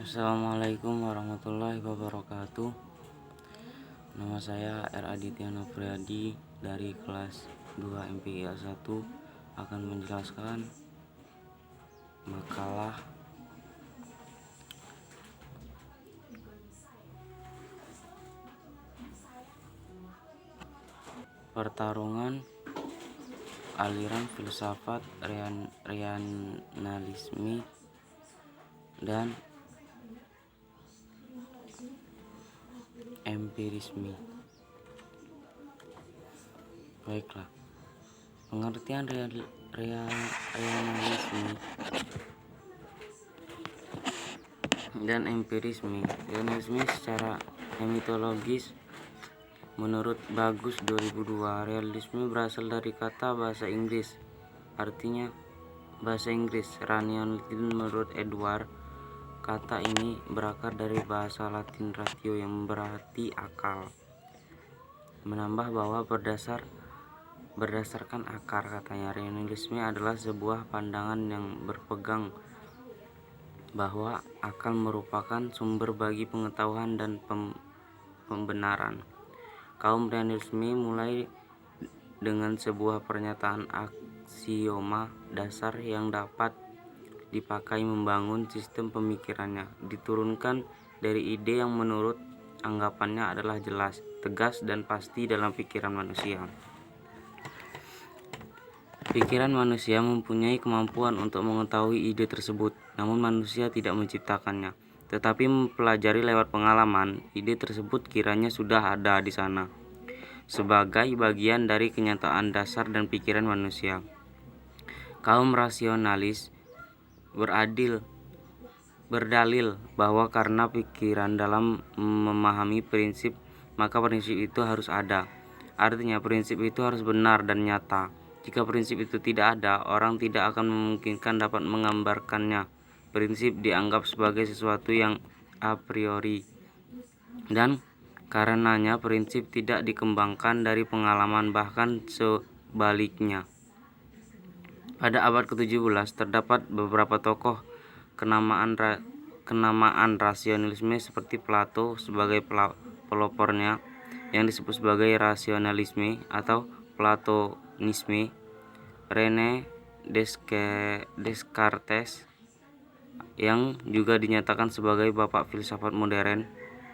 Assalamualaikum warahmatullahi wabarakatuh. Nama saya R. Aditya Novriyadi dari kelas 2 MPIA 1 akan menjelaskan makalah pertarungan aliran filsafat realisme dan empirisme. Baiklah, pengertian realisme dan empirisme. Realisme secara etimologis menurut Bagus 2002, realisme berasal dari kata bahasa Inggris, artinya bahasa Inggris rationalism. Menurut Edward, kata ini berakar dari bahasa Latin ratio yang berarti akal. Menambah bahwa berdasarkan akar, katanya rationalisme adalah sebuah pandangan yang berpegang bahwa akal merupakan sumber bagi pengetahuan dan pembenaran. Kaum realisme mulai dengan sebuah pernyataan aksioma dasar yang dapat dipakai membangun sistem pemikirannya, diturunkan dari ide yang menurut anggapannya adalah jelas, tegas, dan pasti dalam pikiran manusia. Pikiran manusia mempunyai kemampuan untuk mengetahui ide tersebut, namun manusia tidak menciptakannya, tetapi mempelajari lewat pengalaman. Ide tersebut kiranya sudah ada di sana, sebagai bagian dari kenyataan dasar dan pikiran manusia. Kaum rasionalis berdalil bahwa karena pikiran dalam memahami prinsip, maka prinsip itu harus ada. Artinya prinsip itu harus benar dan nyata. Jika prinsip itu tidak ada, orang tidak akan memungkinkan dapat menggambarkannya. Prinsip dianggap sebagai sesuatu yang a priori, dan karenanya prinsip tidak dikembangkan dari pengalaman, bahkan sebaliknya. Pada abad ke-17 terdapat beberapa tokoh kenamaan rasionalisme seperti Plato sebagai pelopornya yang disebut sebagai rasionalisme atau platonisme, René Descartes yang juga dinyatakan sebagai bapak filsafat modern.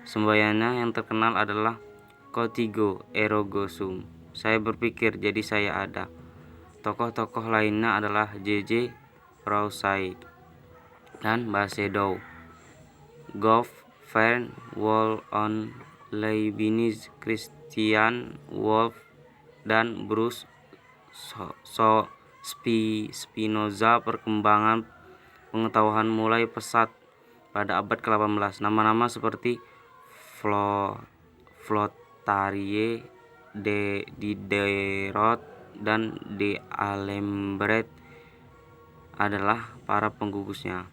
Semboyannya yang terkenal adalah Cogito ergo sum, saya berpikir jadi saya ada. Tokoh-tokoh lainnya adalah J.J. Rousseau dan Basedow, Goethe, Van Wolfgang, Leibniz, Christian Wolff, dan Bruce Spinoza. Perkembangan pengetahuan mulai pesat pada abad ke-18. Nama-nama seperti Flotaire, Diderot, dan D'Alembert adalah para penggugusnya.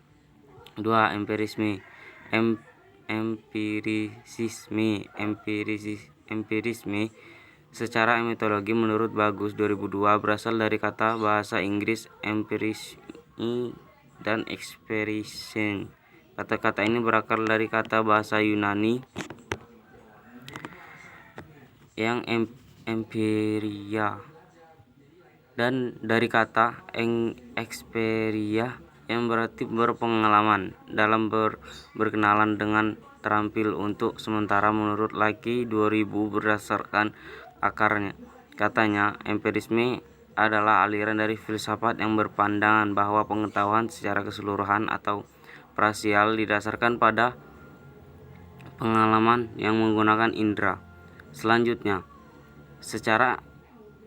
2. Empirisme. Empirisme secara etimologi menurut Bagus 2002 berasal dari kata bahasa Inggris empirisme dan experience. Kata-kata ini berakar dari kata bahasa Yunani yang empiria, dan dari kata experia yang berarti berpengalaman. Dalam berkenalan dengan terampil untuk sementara, menurut Laki 2000, berdasarkan akarnya, katanya empirisme adalah aliran dari filsafat yang berpandangan bahwa pengetahuan secara keseluruhan atau parsial didasarkan pada pengalaman yang menggunakan indera. Selanjutnya, secara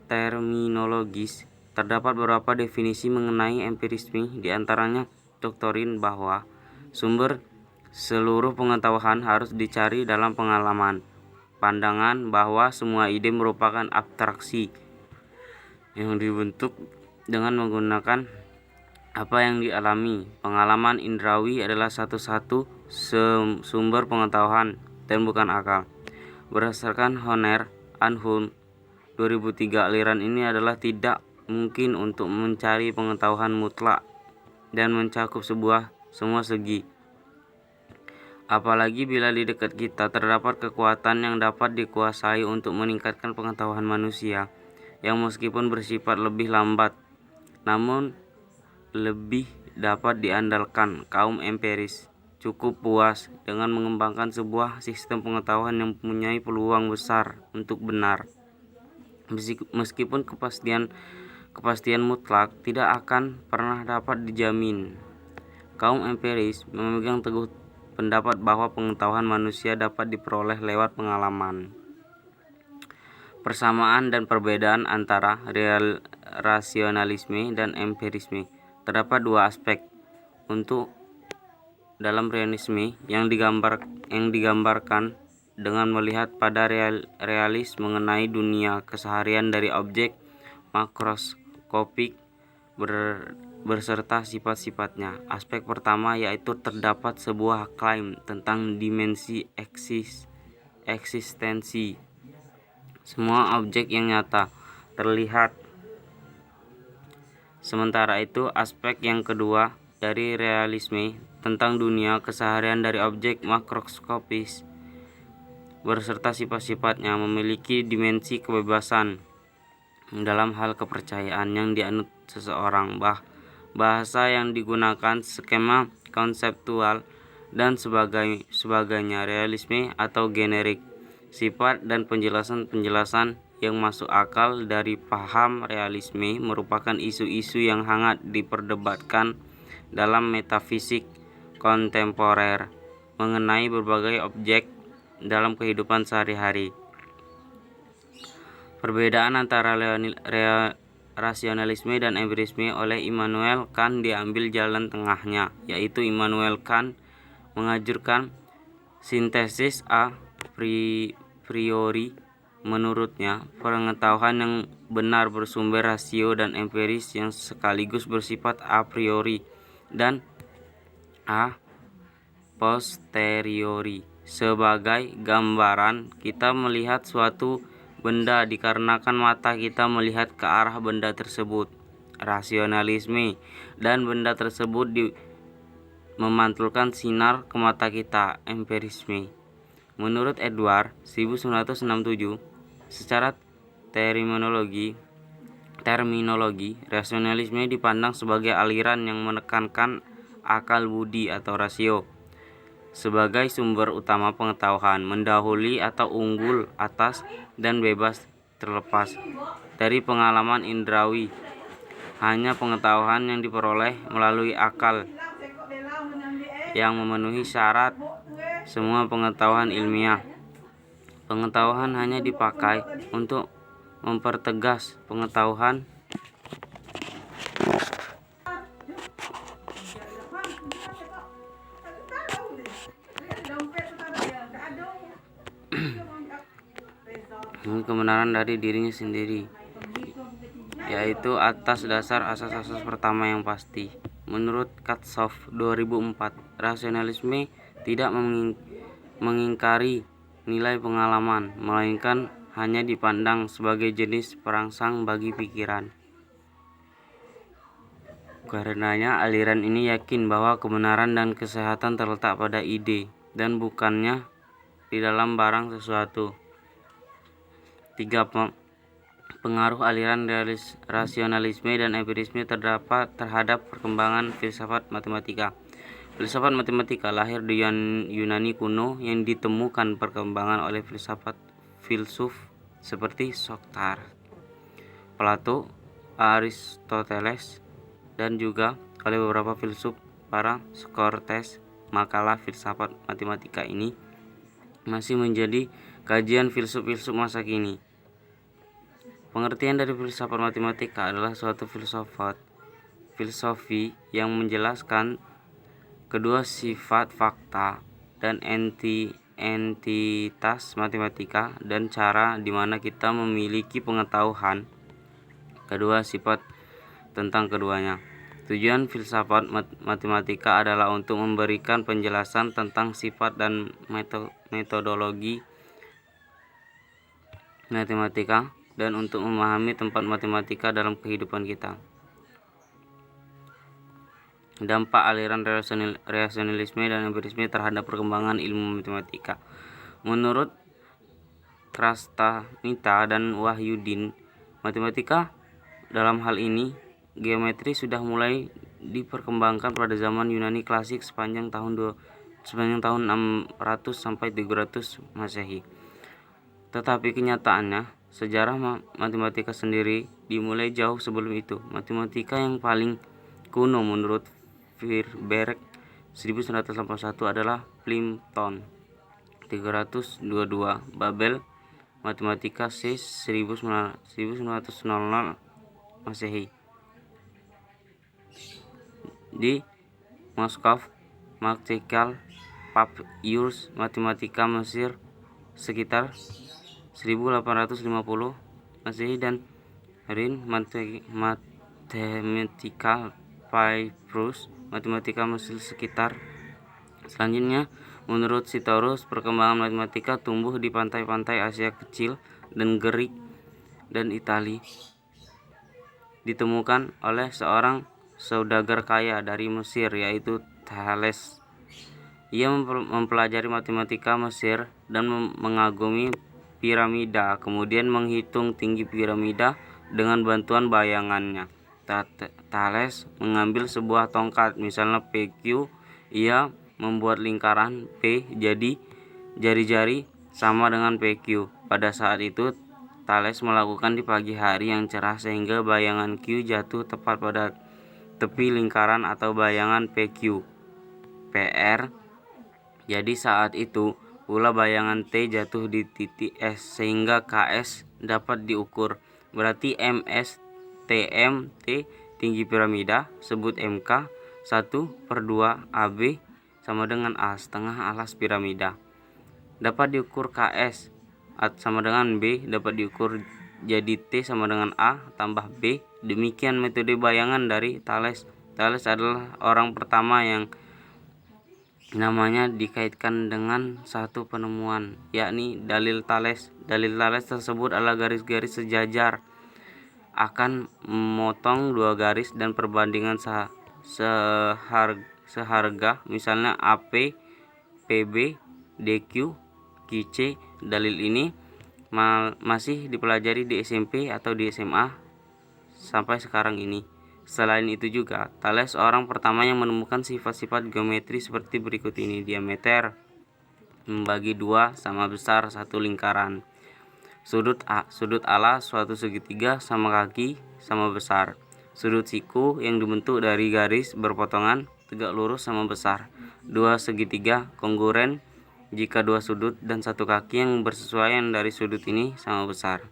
terminologis terdapat beberapa definisi mengenai empirisme, diantaranya doktrin bahwa sumber seluruh pengetahuan harus dicari dalam pengalaman, pandangan bahwa semua ide merupakan abstraksi yang dibentuk dengan menggunakan apa yang dialami. Pengalaman indrawi adalah satu-satu sumber pengetahuan dan bukan akal. Berdasarkan Horner and Hull 2003, aliran ini adalah tidak mungkin untuk mencari pengetahuan mutlak dan mencakup semua segi. Apalagi bila di dekat kita terdapat kekuatan yang dapat dikuasai untuk meningkatkan pengetahuan manusia, yang meskipun bersifat lebih lambat, namun lebih dapat diandalkan. Kaum empiris cukup puas dengan mengembangkan sebuah sistem pengetahuan yang mempunyai peluang besar untuk benar, meskipun kepastian mutlak tidak akan pernah dapat dijamin. Kaum empiris memegang teguh pendapat bahwa pengetahuan manusia dapat diperoleh lewat pengalaman. Persamaan dan perbedaan antara rasionalisme dan empirisme. Terdapat dua aspek untuk dalam realisme yang digambarkan dengan melihat pada realis mengenai dunia keseharian dari objek makroskopik berserta sifat-sifatnya. Aspek pertama yaitu terdapat sebuah klaim tentang dimensi eksistensi semua objek yang nyata terlihat. Sementara itu, aspek yang kedua dari realisme tentang dunia keseharian dari objek makroskopis berserta sifat-sifatnya memiliki dimensi kebebasan dalam hal kepercayaan yang dianut seseorang, bahasa yang digunakan, skema konseptual, dan sebagainya. Realisme atau generik, sifat dan penjelasan yang masuk akal dari paham realisme merupakan isu-isu yang hangat diperdebatkan dalam metafisik kontemporer mengenai berbagai objek dalam kehidupan sehari-hari. Perbedaan antara rasionalisme dan empirisme oleh Immanuel Kant diambil jalan tengahnya, yaitu Immanuel Kant mengajukan sintesis a priori. Menurutnya, pengetahuan yang benar bersumber rasio dan empiris yang sekaligus bersifat a priori dan a posteriori. Sebagai gambaran, kita melihat suatu benda dikarenakan mata kita melihat ke arah benda tersebut, rasionalisme, dan benda tersebut memantulkan sinar ke mata kita, empirisme. Menurut Edward 1967, secara terminologi, rasionalisme dipandang sebagai aliran yang menekankan akal budi atau rasio sebagai sumber utama pengetahuan, mendahului atau unggul atas dan bebas terlepas dari pengalaman indrawi. Hanya pengetahuan yang diperoleh melalui akal yang memenuhi syarat semua pengetahuan ilmiah. Pengetahuan hanya dipakai untuk mempertegas pengetahuan kebenaran dari dirinya sendiri, yaitu atas dasar asas-asas pertama yang pasti. Menurut Katsoff 2004, rasionalisme tidak mengingkari nilai pengalaman, melainkan hanya dipandang sebagai jenis perangsang bagi pikiran. Karenanya, aliran ini yakin bahwa kebenaran dan kesehatan terletak pada ide dan bukannya di dalam barang sesuatu. 3. Pengaruh aliran rasionalisme dan empirisme terhadap perkembangan filsafat matematika. Filsafat matematika lahir di Yunani kuno yang ditemukan perkembangan oleh filsuf seperti Sokrates, Plato, Aristoteles, dan juga oleh beberapa filsuf para Sokrates. Makalah filsafat matematika ini masih menjadi kajian filsuf masa kini. Pengertian dari filsafat matematika adalah suatu filosofi yang menjelaskan kedua sifat fakta dan entitas matematika dan cara di mana kita memiliki pengetahuan kedua sifat tentang keduanya. Tujuan filsafat matematika adalah untuk memberikan penjelasan tentang sifat dan metodologi matematika dan untuk memahami tempat matematika dalam kehidupan kita. Dampak aliran rasionalisme dan empirisme terhadap perkembangan ilmu matematika. Menurut Krastamita dan Wahyudin, matematika dalam hal ini geometri sudah mulai diperkembangkan pada zaman Yunani klasik sepanjang tahun 600 sampai 300 Masehi. Tetapi kenyataannya, sejarah matematika sendiri dimulai jauh sebelum itu. Matematika yang paling kuno menurut Virberg 1981 adalah Plimpton 322, Babel Matematika C 1900 Masehi. Di Moskow Mathematical Papyrus Matematika Mesir sekitar 1850 Masehi dan Rin Mathematical Papyrus Matematika Mesir sekitar. Selanjutnya, menurut Sitorus, perkembangan matematika tumbuh di pantai-pantai Asia Kecil dan Greek dan Italia. Ditemukan oleh seorang saudagar kaya dari Mesir, yaitu Thales. Ia mempelajari matematika Mesir dan mengagumi piramida, kemudian menghitung tinggi piramida dengan bantuan bayangannya. Thales mengambil sebuah tongkat, misalnya PQ. Ia membuat lingkaran P jadi jari-jari sama dengan PQ. Pada saat itu Thales melakukan di pagi hari yang cerah sehingga bayangan Q jatuh tepat pada tepi lingkaran atau bayangan PQ PR. Jadi saat itu pula bayangan T jatuh di titik S sehingga KS dapat diukur. Berarti MS TM T tinggi piramida, sebut MK 1/2 AB sama dengan A setengah alas piramida. Dapat diukur KS sama dengan B, dapat diukur jadi T sama dengan A tambah B. Demikian metode bayangan dari Thales. Thales adalah orang pertama yang namanya dikaitkan dengan satu penemuan, yakni dalil Thales. Dalil Thales tersebut adalah garis-garis sejajar akan memotong dua garis dan perbandingan seharga, misalnya AP, PB, DQ, QC. Dalil ini masih dipelajari di SMP atau di SMA sampai sekarang ini. Selain itu juga, Thales orang pertama yang menemukan sifat-sifat geometri seperti berikut ini. Diameter membagi dua sama besar satu lingkaran. Sudut ala suatu segitiga sama kaki sama besar. Sudut siku yang dibentuk dari garis berpotongan tegak lurus sama besar. Dua segitiga kongruent jika dua sudut dan satu kaki yang bersesuaian dari sudut ini sama besar.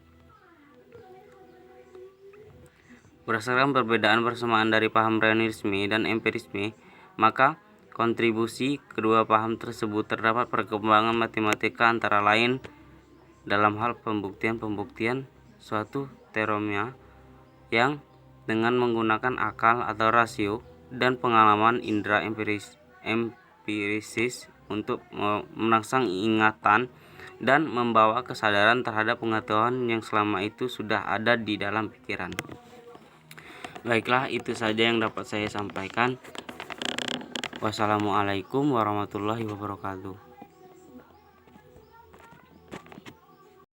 Berdasarkan perbedaan persamaan dari paham rasionalisme dan empirisme, maka kontribusi kedua paham tersebut terdapat perkembangan matematika antara lain dalam hal pembuktian suatu teorema yang dengan menggunakan akal atau rasio dan pengalaman indera empirisis untuk merangsang ingatan dan membawa kesadaran terhadap pengetahuan yang selama itu sudah ada di dalam pikiran. Baiklah, itu saja yang dapat saya sampaikan. Wassalamualaikum warahmatullahi wabarakatuh.